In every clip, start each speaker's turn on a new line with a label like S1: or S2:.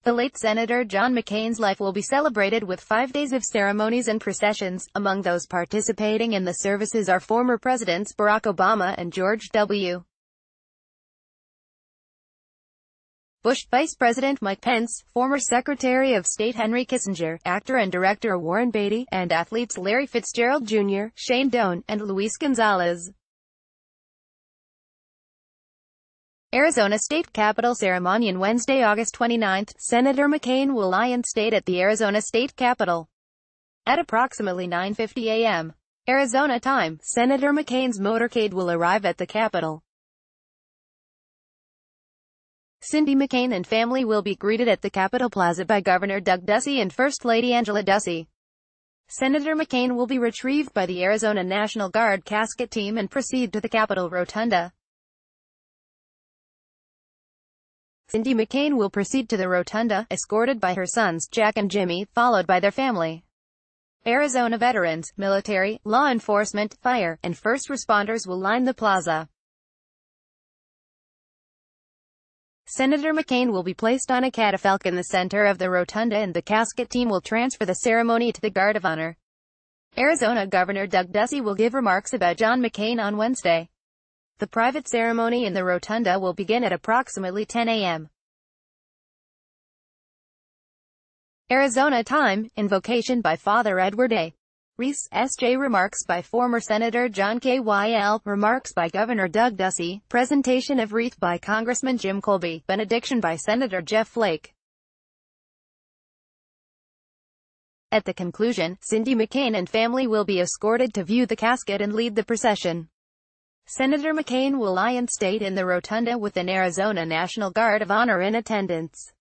S1: The late Senator John McCain's life will be celebrated with 5 days of ceremonies and processions. Among those participating in the services are former Presidents Barack Obama and George W. Bush, Vice President Mike Pence, former Secretary of State Henry Kissinger, actor and director Warren Beatty, and athletes Larry Fitzgerald Jr., Shane Doan, and Luis Gonzalez. Arizona State Capitol ceremony on Wednesday, August 29. Senator McCain will lie in state at the Arizona State Capitol at approximately 9:50 a.m. Arizona time. Senator McCain's motorcade will arrive at the Capitol. Cindy McCain and family will be greeted at the Capitol Plaza by Governor Doug Ducey and First Lady Angela Ducey. Senator McCain will be retrieved by the Arizona National Guard casket team and proceed to the Capitol Rotunda. Cindy McCain will proceed to the Rotunda, escorted by her sons, Jack and Jimmy, followed by their family. Arizona veterans, military, law enforcement, fire, and first responders will line the plaza. Senator McCain will be placed on a catafalque in the center of the Rotunda and the casket team will transfer the ceremony to the Guard of Honor. Arizona Governor Doug Ducey will give remarks about John McCain on Wednesday. The private ceremony in the Rotunda will begin at approximately 10 a.m. Arizona time. Invocation by Father Edward A. Reese, S.J. Remarks by former Senator John K.Y.L. Remarks by Governor Doug Ducey. Presentation of wreath by Congressman Jim Colby. Benediction by Senator Jeff Flake. At the conclusion, Cindy McCain and family will be escorted to view the casket and lead the procession. Senator McCain will lie in state in the Rotunda with an Arizona National Guard of Honor in attendance.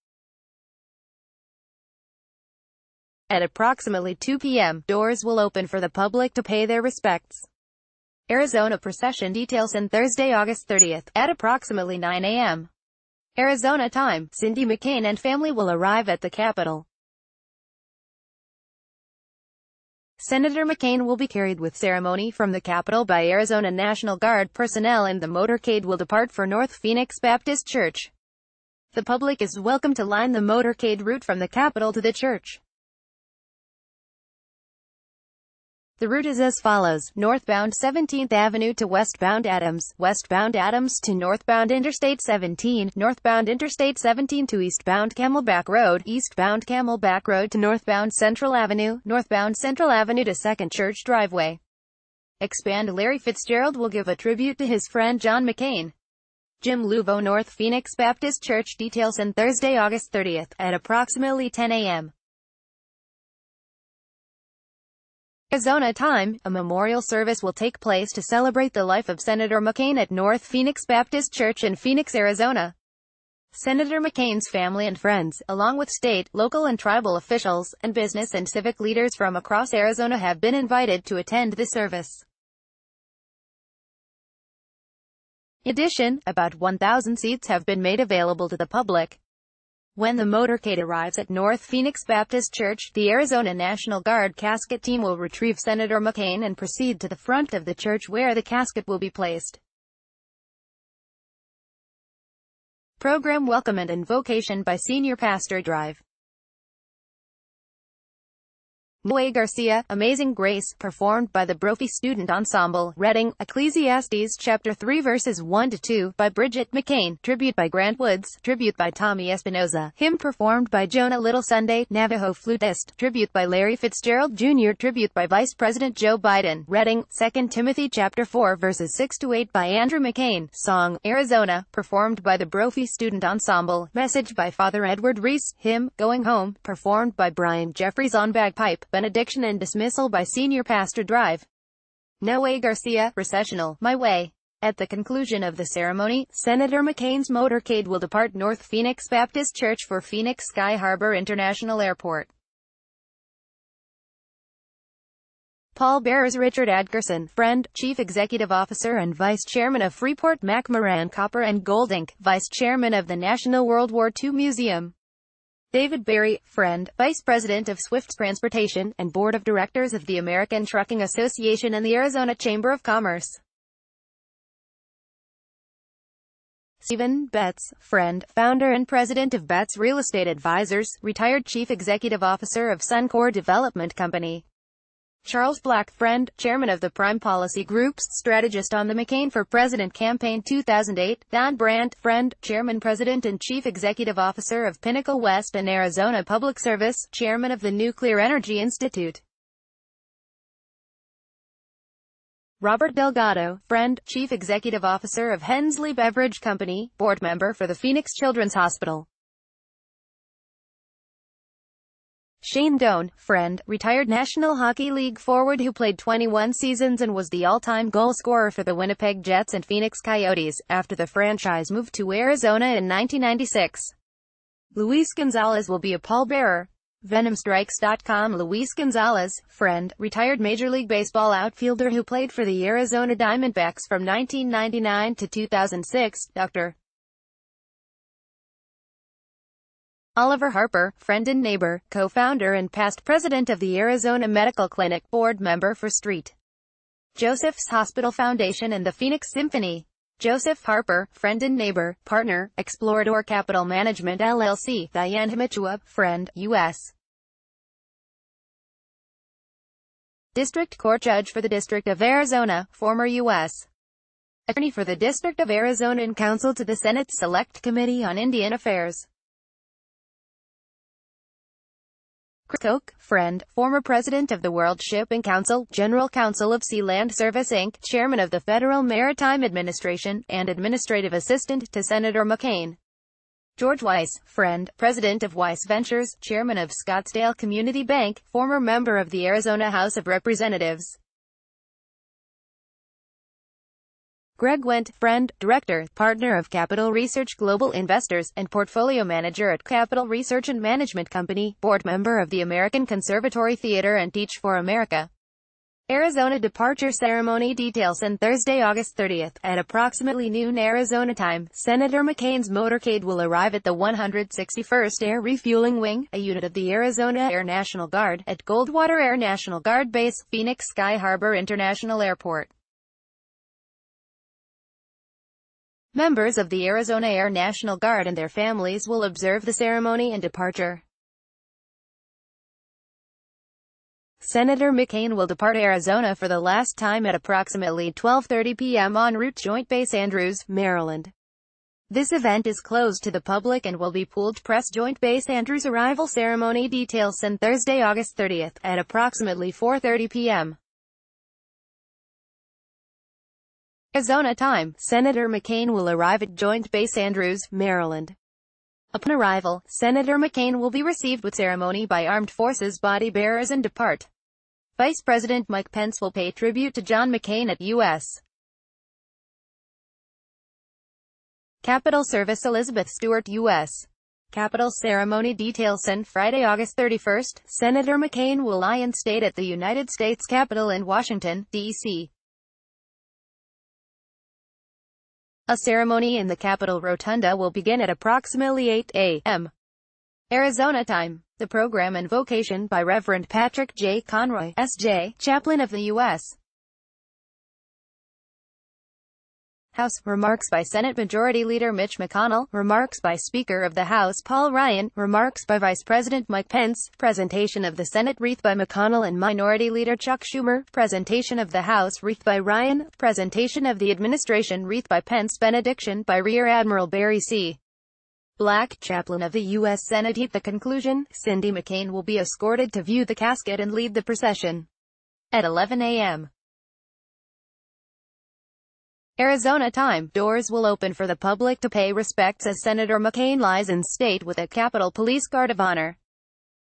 S1: At approximately 2 p.m., doors will open for the public to pay their respects. Arizona procession details on Thursday, August 30th, at approximately 9 a.m. Arizona time. Cindy McCain and family will arrive at the Capitol. Senator McCain will be carried with ceremony from the Capitol by Arizona National Guard personnel and the motorcade will depart for North Phoenix Baptist Church. The public is welcome to line the motorcade route from the Capitol to the church. The route is as follows: northbound 17th Avenue to westbound Adams to northbound Interstate 17, northbound Interstate 17 to eastbound Camelback Road to northbound Central Avenue to 2nd Church Driveway. Expand. Larry Fitzgerald will give a tribute to his friend John McCain. Jim Luvo, North Phoenix Baptist Church details on Thursday, August 30th, at approximately 10 a.m. Arizona time. A memorial service will take place to celebrate the life of Senator McCain at North Phoenix Baptist Church in Phoenix, Arizona. Senator McCain's family and friends, along with state, local and tribal officials, and business and civic leaders from across Arizona have been invited to attend the service. In addition, about 1,000 seats have been made available to the public. When the motorcade arrives at North Phoenix Baptist Church, the Arizona National Guard casket team will retrieve Senator McCain and proceed to the front of the church where the casket will be placed. Program welcome and invocation by Senior Pastor Drive. Noe Garcia, Amazing Grace, performed by the Brophy Student Ensemble, Reading, Ecclesiastes chapter 3 verses 1-2, by Bridget McCain, tribute by Grant Woods, tribute by Tommy Espinoza, hymn performed by Jonah Little Sunday, Navajo flutist, tribute by Larry Fitzgerald Jr., tribute by Vice President Joe Biden, Reading, 2 Timothy chapter 4 verses 6-8 by Andrew McCain, song, Arizona, performed by the Brophy Student Ensemble, message by Father Edward Reese, hymn, Going Home, performed by Brian Jeffries on bagpipe, benediction and dismissal by Senior Pastor Drive. Noe Garcia, processional, My Way. At the conclusion of the ceremony, Senator McCain's motorcade will depart North Phoenix Baptist Church for Phoenix Sky Harbor International Airport. Pallbearers: Richard Adgerson, Friend, Chief Executive Officer and Vice Chairman of Freeport McMoran Copper and Gold Inc., Vice Chairman of the National World War II Museum. David Berry, Friend, Vice President of Swift Transportation, and Board of Directors of the American Trucking Association and the Arizona Chamber of Commerce. Stephen Betts, friend, founder and president of Betts Real Estate Advisors, retired chief executive officer of Suncor Development Company. Charles Black, friend, chairman of the Prime Policy Group's strategist on the McCain for President campaign 2008. Don Brandt, friend, chairman, president and chief executive officer of Pinnacle West and Arizona Public Service, chairman of the Nuclear Energy Institute. Robert Delgado, friend, chief executive officer of Hensley Beverage Company, board member for the Phoenix Children's Hospital. Shane Doan, friend, retired National Hockey League forward who played 21 seasons and was the all-time goal scorer for the Winnipeg Jets and Phoenix Coyotes, after the franchise moved to Arizona in 1996. Luis Gonzalez will be a pallbearer. VenomStrikes.com. Luis Gonzalez, friend, retired Major League Baseball outfielder who played for the Arizona Diamondbacks from 1999 to 2006. Dr. Oliver Harper, friend and neighbor, co-founder and past president of the Arizona Medical Clinic, board member for St. Joseph's Hospital Foundation and the Phoenix Symphony. Joseph Harper, friend and neighbor, partner, Explorador Capital Management LLC. Diane Himichua, friend, U.S. District Court Judge for the District of Arizona, former U.S. Attorney for the District of Arizona and counsel to the Senate Select Committee on Indian Affairs. Chris Koch, friend, former president of the World Shipping Council, general counsel of Sea Land Service Inc., chairman of the Federal Maritime Administration, and administrative assistant to Senator McCain. George Weiss, friend, president of Weiss Ventures, chairman of Scottsdale Community Bank, former member of the Arizona House of Representatives. Greg Wendt, friend, director, partner of Capital Research Global Investors, and portfolio manager at Capital Research and Management Company, board member of the American Conservatory Theater and Teach for America. Arizona departure ceremony details on Thursday, August 30th, at approximately noon Arizona time. Senator McCain's motorcade will arrive at the 161st Air Refueling Wing, a unit of the Arizona Air National Guard, at Goldwater Air National Guard Base, Phoenix Sky Harbor International Airport. Members of the Arizona Air National Guard and their families will observe the ceremony and departure. Senator McCain will depart Arizona for the last time at approximately 12:30 p.m. en route to Joint Base Andrews, Maryland. This event is closed to the public and will be pooled press. Joint Base Andrews arrival ceremony details on Thursday, August 30th, at approximately 4:30 p.m. Arizona time. Senator McCain will arrive at Joint Base Andrews, Maryland. Upon arrival, Senator McCain will be received with ceremony by armed forces body bearers and depart. Vice President Mike Pence will pay tribute to John McCain at U.S. Capitol Service. Elizabeth Stewart, U.S. Capitol ceremony details on Friday, August 31st. Senator McCain will lie in state at the United States Capitol in Washington, D.C. A ceremony in the Capitol Rotunda will begin at approximately 8 a.m. Arizona time. The program and vocation by Reverend Patrick J. Conroy, S.J., Chaplain of the U.S. House. Remarks by Senate Majority Leader Mitch McConnell. Remarks by Speaker of the House Paul Ryan. Remarks by Vice President Mike Pence. Presentation of the Senate wreath by McConnell and Minority Leader Chuck Schumer. Presentation of the House wreath by Ryan. Presentation of the Administration wreath by Pence. Benediction by Rear Admiral Barry C. Black, Chaplain of the U.S. Senate. At the conclusion, Cindy McCain will be escorted to view the casket and lead the procession. At 11 a.m. Arizona time, doors will open for the public to pay respects as Senator McCain lies in state with a Capitol Police Guard of Honor.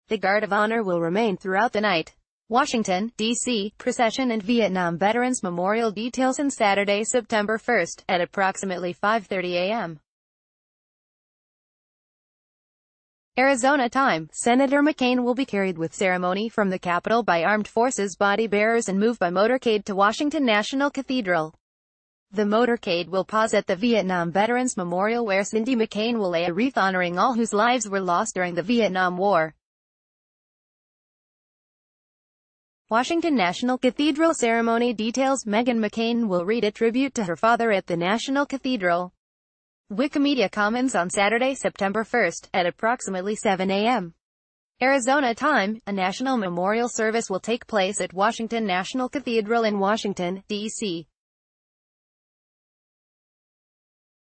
S1: The Guard of Honor will remain throughout the night. Washington, D.C., procession and Vietnam Veterans Memorial details on Saturday, September 1st, at approximately 5:30 a.m. Arizona time, Senator McCain will be carried with ceremony from the Capitol by armed forces body bearers and moved by motorcade to Washington National Cathedral. The motorcade will pause at the Vietnam Veterans Memorial where Cindy McCain will lay a wreath honoring all whose lives were lost during the Vietnam War. Washington National Cathedral ceremony details. Meghan McCain will read a tribute to her father at the National Cathedral. Wikimedia Commons on Saturday, September 1st, at approximately 7 a.m. Arizona time, a national memorial service will take place at Washington National Cathedral in Washington, D.C.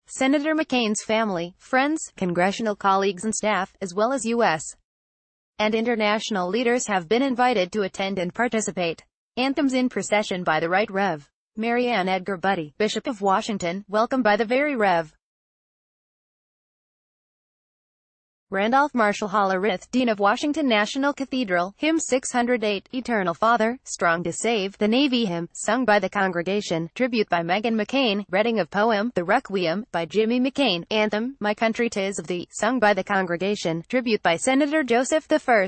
S1: Senator McCain's family, friends, congressional colleagues and staff, as well as U.S. and international leaders have been invited to attend and participate. Anthems in procession by the Right Rev. Mary Ann Edgar Buddy, Bishop of Washington, welcomed by the Very Rev. Randolph Marshall Hollerith, Dean of Washington National Cathedral, Hymn 608, Eternal Father, Strong to Save, the Navy Hymn, sung by the congregation, Tribute by Megan McCain, reading of poem, The Requiem, by Jimmy McCain, Anthem, My Country 'Tis of Thee, sung by the congregation, Tribute by Senator Joseph I.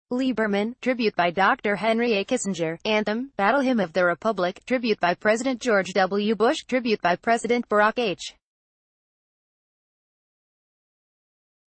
S1: Lieberman, Tribute by Dr. Henry A. Kissinger, Anthem, Battle Hymn of the Republic, Tribute by President George W. Bush, Tribute by President Barack H.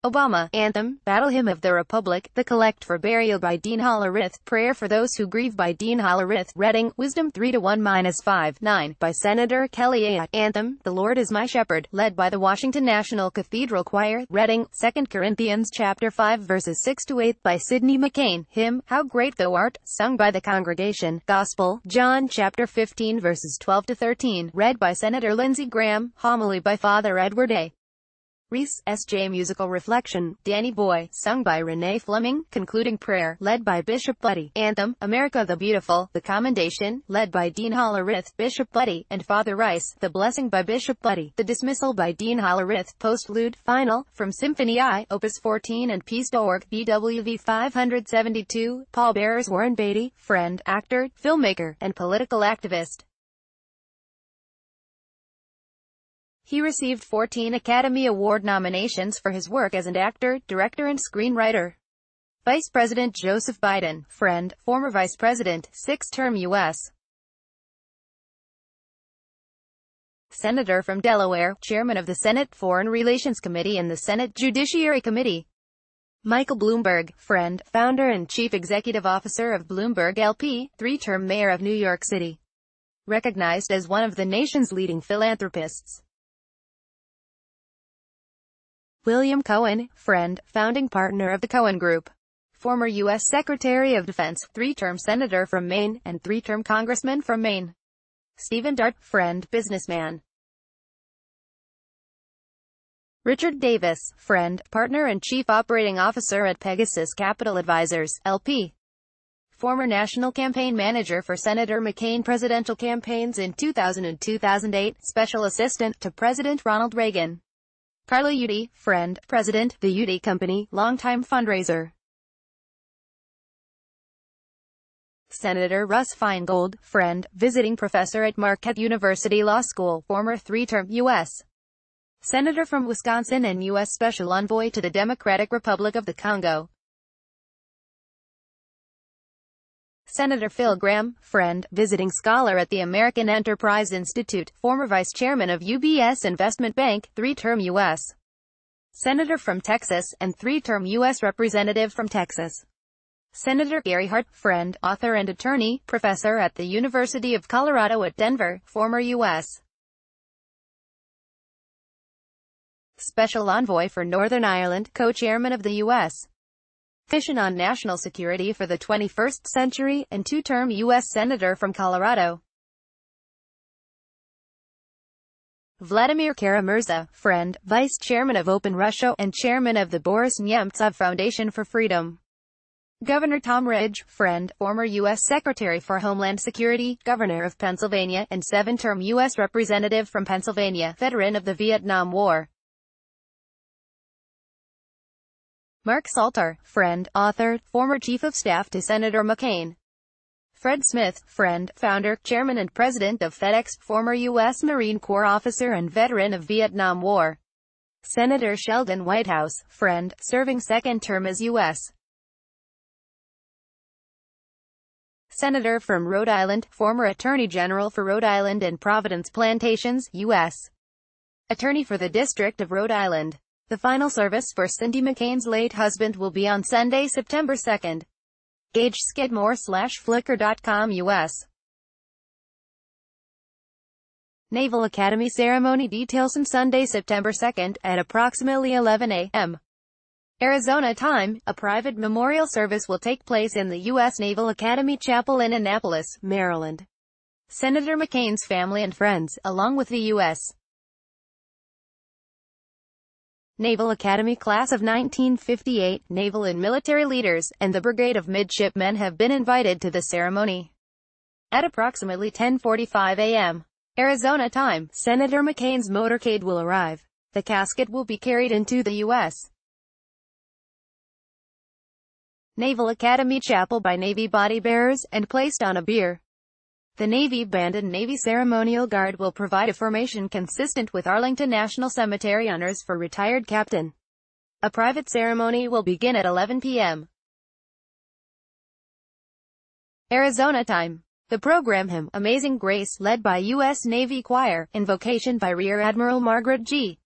S1: Obama, Anthem, Battle Hymn of the Republic, The Collect for Burial by Dean Hollerith, Prayer for Those Who Grieve by Dean Hollerith, Reading, Wisdom 3-1-5-9, by Senator Kelly A. Anthem, The Lord is My Shepherd, led by the Washington National Cathedral Choir, Reading, 2 Corinthians chapter 5 verses 6-8, by Sidney McCain, Hymn, How Great Thou Art, sung by the congregation, Gospel, John chapter 15 verses 12-13, read by Senator Lindsey Graham, Homily by Father Edward A. Reese, S.J. Musical Reflection, Danny Boy, sung by Renee Fleming, Concluding Prayer, led by Bishop Buddy, Anthem, America the Beautiful, The Commendation, led by Dean Hollerith, Bishop Buddy, and Father Rice, The Blessing by Bishop Buddy, The Dismissal by Dean Hollerith, Postlude, Final, from Symphony I, Opus 14 and Peace.org, BWV 572, Pallbearers Warren Beatty, friend, actor, filmmaker, and political activist. He received 14 Academy Award nominations for his work as an actor, director and screenwriter. Vice President Joseph Biden, friend, former Vice President, 6th-term U.S. Senator from Delaware, Chairman of the Senate Foreign Relations Committee and the Senate Judiciary Committee. Michael Bloomberg, friend, founder and Chief Executive Officer of Bloomberg LP, 3-term Mayor of New York City. Recognized as one of the nation's leading philanthropists. William Cohen, friend, founding partner of the Cohen Group. Former U.S. Secretary of Defense, 3-term Senator from Maine, and 3-term Congressman from Maine. Stephen Dart, friend, businessman. Richard Davis, friend, partner and Chief Operating Officer at Pegasus Capital Advisors, LP. Former National Campaign Manager for Senator McCain presidential campaigns in 2000 and 2008, Special Assistant to President Ronald Reagan. Carla Udy, friend, President, The Udy Company, longtime fundraiser. Senator Russ Feingold, friend, visiting professor at Marquette University Law School, former 3-term U.S. Senator from Wisconsin and U.S. Special Envoy to the Democratic Republic of the Congo. Senator Phil Gramm, friend, visiting scholar at the American Enterprise Institute, former vice chairman of UBS Investment Bank, 3-term U.S. Senator from Texas, and 3-term U.S. Representative from Texas. Senator Gary Hart, friend, author and attorney, professor at the University of Colorado at Denver, former U.S. Special Envoy for Northern Ireland, co-chairman of the U.S. Commission on National Security for the 21st Century, and 2-term U.S. Senator from Colorado. Vladimir Kara-Murza, friend, Vice Chairman of Open Russia, and Chairman of the Boris Nemtsov Foundation for Freedom. Governor Tom Ridge, friend, former U.S. Secretary for Homeland Security, Governor of Pennsylvania, and 7-term U.S. Representative from Pennsylvania, veteran of the Vietnam War. Mark Salter, friend, author, former Chief of Staff to Senator McCain. Fred Smith, friend, founder, chairman and president of FedEx, former U.S. Marine Corps officer and veteran of Vietnam War. Senator Sheldon Whitehouse, friend, serving 2nd term as U.S. Senator from Rhode Island, former Attorney General for Rhode Island and Providence Plantations, U.S. Attorney for the District of Rhode Island. The final service for Cindy McCain's late husband will be on Sunday, September 2nd. Gage Skidmore /Flickr.com US. Naval Academy ceremony details on Sunday, September 2nd, at approximately 11 a.m. Arizona time. A private memorial service will take place in the U.S. Naval Academy Chapel in Annapolis, Maryland. Senator McCain's family and friends, along with the U.S. Naval Academy class of 1958, naval and military leaders, and the Brigade of Midshipmen have been invited to the ceremony. At approximately 10:45 a.m. Arizona time, Senator McCain's motorcade will arrive. The casket will be carried into the U.S. Naval Academy Chapel by Navy body bearers, and placed on a bier. The Navy Band and Navy Ceremonial Guard will provide a formation consistent with Arlington National Cemetery honors for retired captain. A private ceremony will begin at 11 p.m. Arizona time. The program Hymn, Amazing Grace, led by U.S. Navy Choir, Invocation by Rear Admiral Margaret G.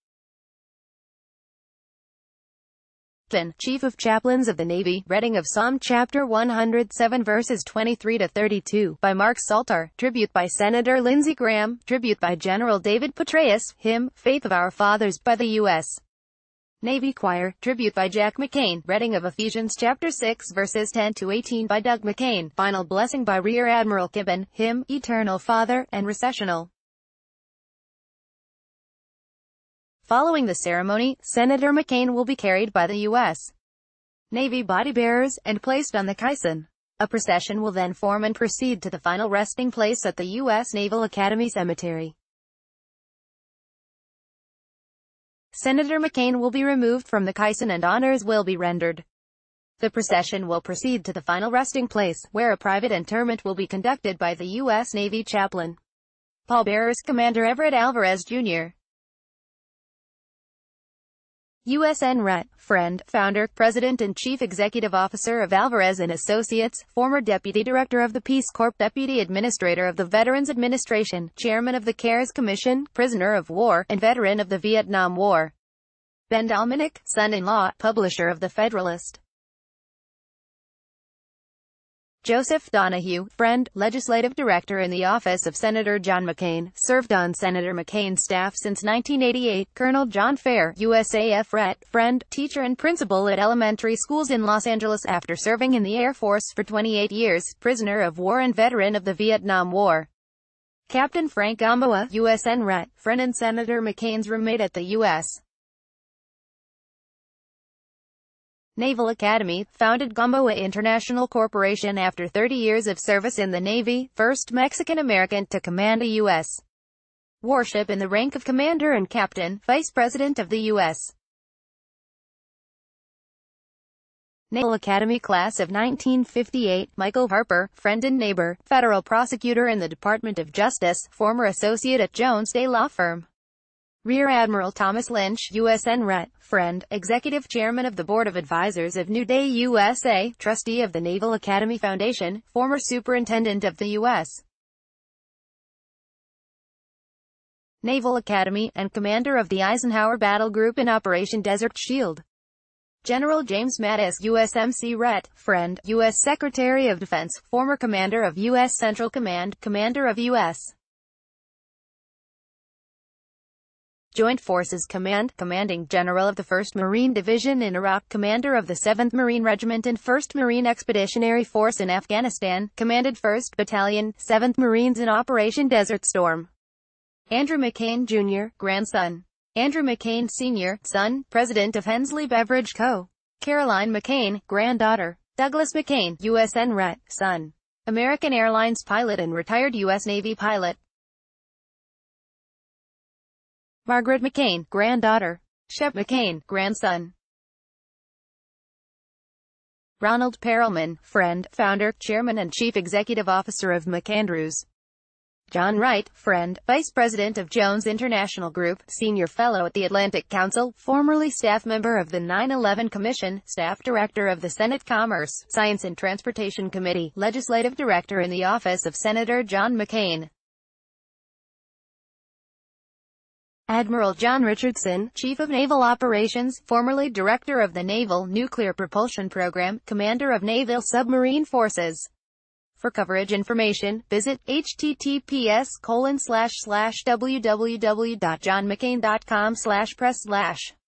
S1: Chief of Chaplains of the Navy, reading of Psalm chapter 107 verses 23 to 32, by Mark Salter, tribute by Senator Lindsey Graham, tribute by General David Petraeus, hymn, Faith of Our Fathers, by the U.S. Navy Choir, tribute by Jack McCain, reading of Ephesians chapter 6 verses 10 to 18 by Doug McCain, final blessing by Rear Admiral Kibben, hymn, Eternal Father, and recessional. Following the ceremony, Senator McCain will be carried by the U.S. Navy body bearers, and placed on the caisson. A procession will then form and proceed to the final resting place at the U.S. Naval Academy Cemetery. Senator McCain will be removed from the caisson and honors will be rendered. The procession will proceed to the final resting place, where a private interment will be conducted by the U.S. Navy chaplain. Pallbearers Commander Everett Alvarez, Jr. USN Ret. Friend, Founder, President and Chief Executive Officer of Alvarez & Associates, former Deputy Director of the Peace Corps, Deputy Administrator of the Veterans Administration, Chairman of the CARES Commission, Prisoner of War, and Veteran of the Vietnam War. Ben Dominic, son-in-law, Publisher of The Federalist. Joseph Donahue, friend, Legislative Director in the office of Senator John McCain, served on Senator McCain's staff since 1988. Colonel John Fair, USAF Ret. Friend, teacher and principal at elementary schools in Los Angeles after serving in the Air Force for 28 years, prisoner of war and veteran of the Vietnam War. Captain Frank Gamboa, USN Ret. Friend and Senator McCain's roommate at the U.S. Naval Academy, founded Gamboa International Corporation after 30 years of service in the Navy, first Mexican-American to command a U.S. warship in the rank of Commander and Captain, Vice President of the U.S. Naval Academy Class of 1958, Michael Harper, friend and neighbor, federal prosecutor in the Department of Justice, former associate at Jones Day Law Firm. Rear Admiral Thomas Lynch, USN Ret. Friend, Executive Chairman of the Board of Advisors of New Day USA, Trustee of the Naval Academy Foundation, former Superintendent of the U.S. Naval Academy, and Commander of the Eisenhower Battle Group in Operation Desert Shield. General James Mattis, USMC Ret. Friend, U.S. Secretary of Defense, former Commander of U.S. Central Command, Commander of U.S. Joint Forces Command, Commanding General of the 1st Marine Division in Iraq, Commander of the 7th Marine Regiment and 1st Marine Expeditionary Force in Afghanistan, commanded 1st Battalion, 7th Marines in Operation Desert Storm. Andrew McCain, Jr., grandson. Andrew McCain, Sr., son, President of Hensley Beverage Co. Caroline McCain, granddaughter. Douglas McCain, USN Ret. Son. American Airlines pilot and retired U.S. Navy pilot. Margaret McCain, granddaughter. Shep McCain, grandson. Ronald Perelman, friend, founder, chairman and chief executive officer of McAndrews. John Wright, friend, vice president of Jones International Group, senior fellow at the Atlantic Council, formerly staff member of the 9/11 Commission, staff director of the Senate Commerce, Science and Transportation Committee, legislative director in the office of Senator John McCain. Admiral John Richardson, Chief of Naval Operations, formerly Director of the Naval Nuclear Propulsion Program, Commander of Naval Submarine Forces. For coverage information, visit https://www.johnmccain.com/press/